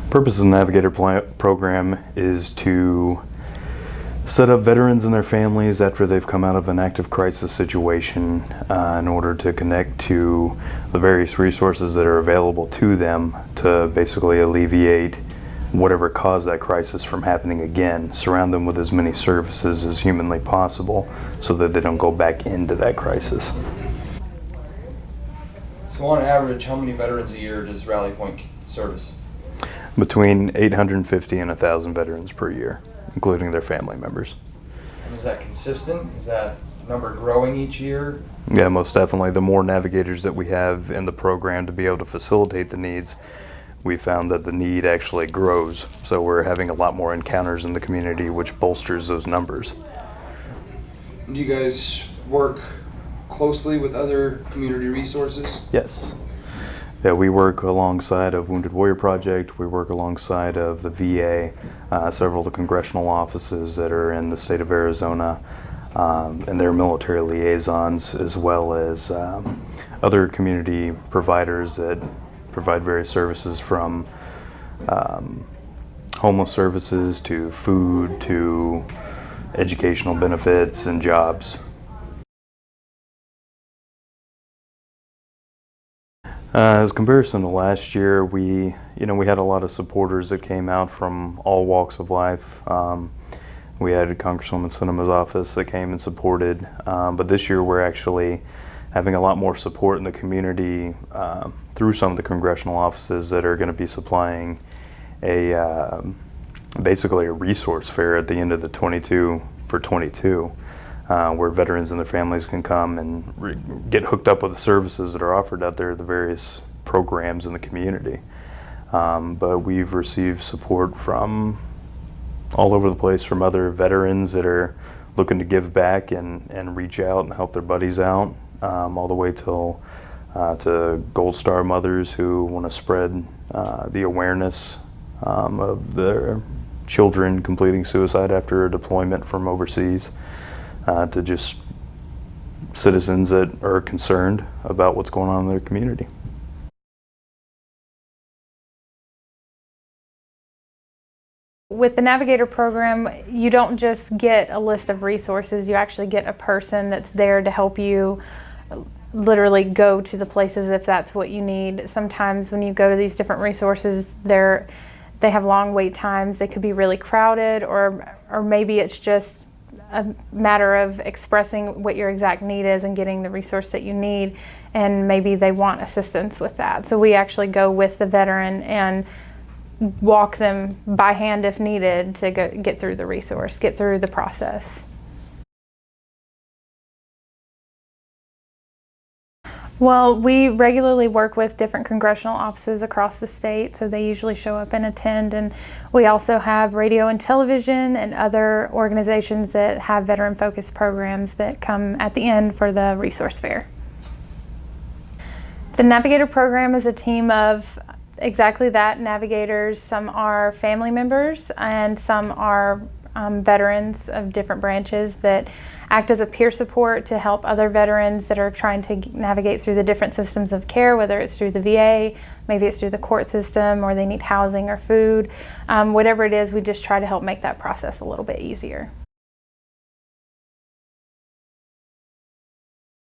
Purpose of the Navigator program is to set up veterans and their families after they've come out of an active crisis situation in order to connect to the various resources that are available to them to basically alleviate whatever caused that crisis from happening again. Surround them with as many services as humanly possible so that they don't go back into that crisis. So on average, how many veterans a year does Rally Point service? Between 850 and 1,000 veterans per year, including their family members. And is that consistent? Is that number growing each year? Yeah, most definitely. The more navigators that we have in the program to be able to facilitate the needs, we found that the need actually grows. So we're having a lot more encounters in the community, which bolsters those numbers. Do you guys work closely with other community resources? Yes. Yeah, we work alongside of Wounded Warrior Project. We work alongside of the VA, several of the congressional offices that are in the state of Arizona, and their military liaisons, as well as other community providers that provide various services from homeless services to food to educational benefits and jobs. As comparison to last year, we had a lot of supporters that came out from all walks of life. We had Congresswoman Sinema's office that came and supported, but this year we're actually having a lot more support in the community through some of the congressional offices that are going to be supplying basically a resource fair at the end of the 22 for 22. Where veterans and their families can come and get hooked up with the services that are offered out there, the various programs in the community. But we've received support from all over the place, from other veterans that are looking to give back and reach out and help their buddies out, all the way to Gold Star mothers who want to spread the awareness of their children completing suicide after a deployment from overseas. To just citizens that are concerned about what's going on in their community. With the Navigator program, you don't just get a list of resources, you actually get a person that's there to help you literally go to the places if that's what you need. Sometimes when you go to these different resources, they have long wait times, they could be really crowded, or maybe it's just a matter of expressing what your exact need is and getting the resource that you need, and maybe they want assistance with that. So we actually go with the veteran and walk them by hand if needed to get through the resource, get through the process. Well, we regularly work with different congressional offices across the state, so they usually show up and attend, and we also have radio and television and other organizations that have veteran-focused programs that come at the end for the resource fair. The Navigator program is a team of exactly that, navigators. Some are family members and some are veterans of different branches that act as a peer support to help other veterans that are trying to navigate through the different systems of care, whether it's through the VA, maybe it's through the court system, or they need housing or food. Whatever it is, we just try to help make that process a little bit easier.